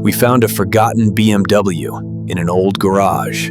we found a forgotten BMW in an old garage.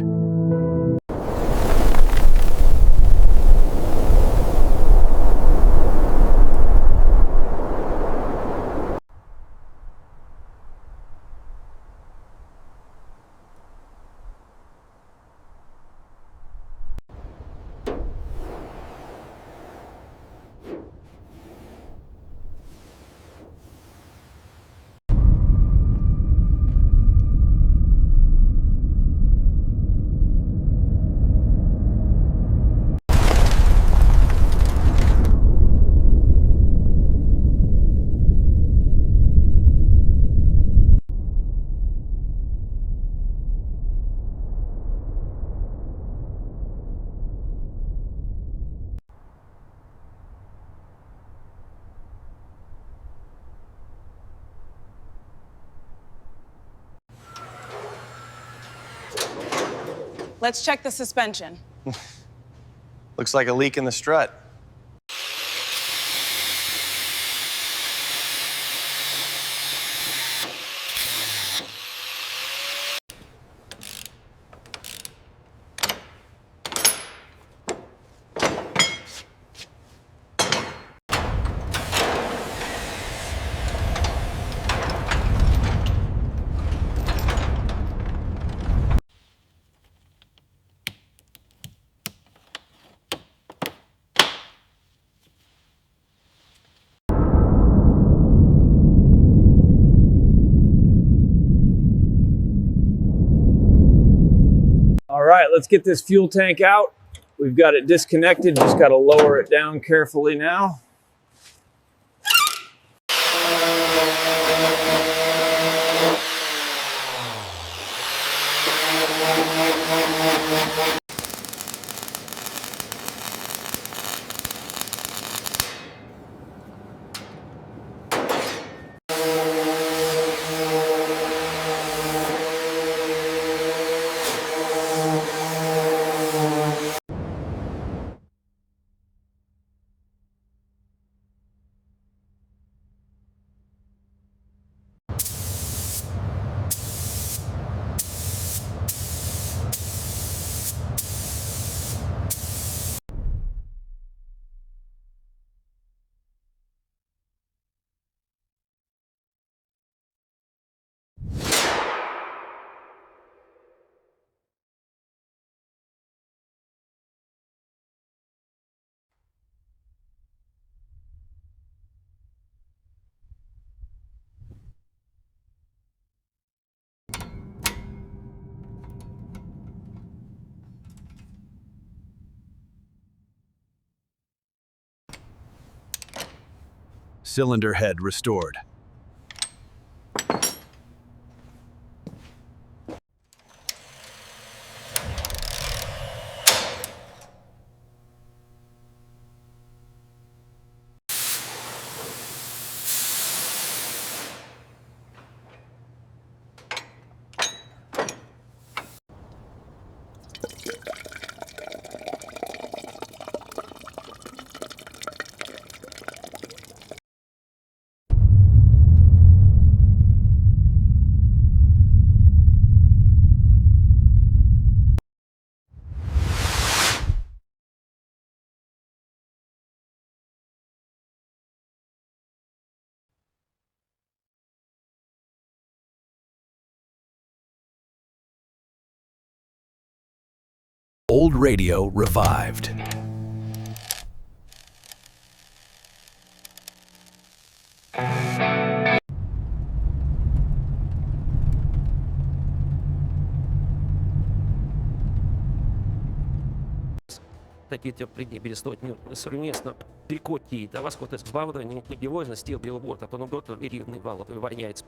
Let's check the suspension. Looks like a leak in the strut. All right, let's get this fuel tank out. We've got it disconnected, just got to lower it down carefully now. Cylinder head restored. Old radio revived. Такие предни перестать совместно прикоти, да вас вот избавление, негивозно стил белоборта, то он год веривный вал, выворняется.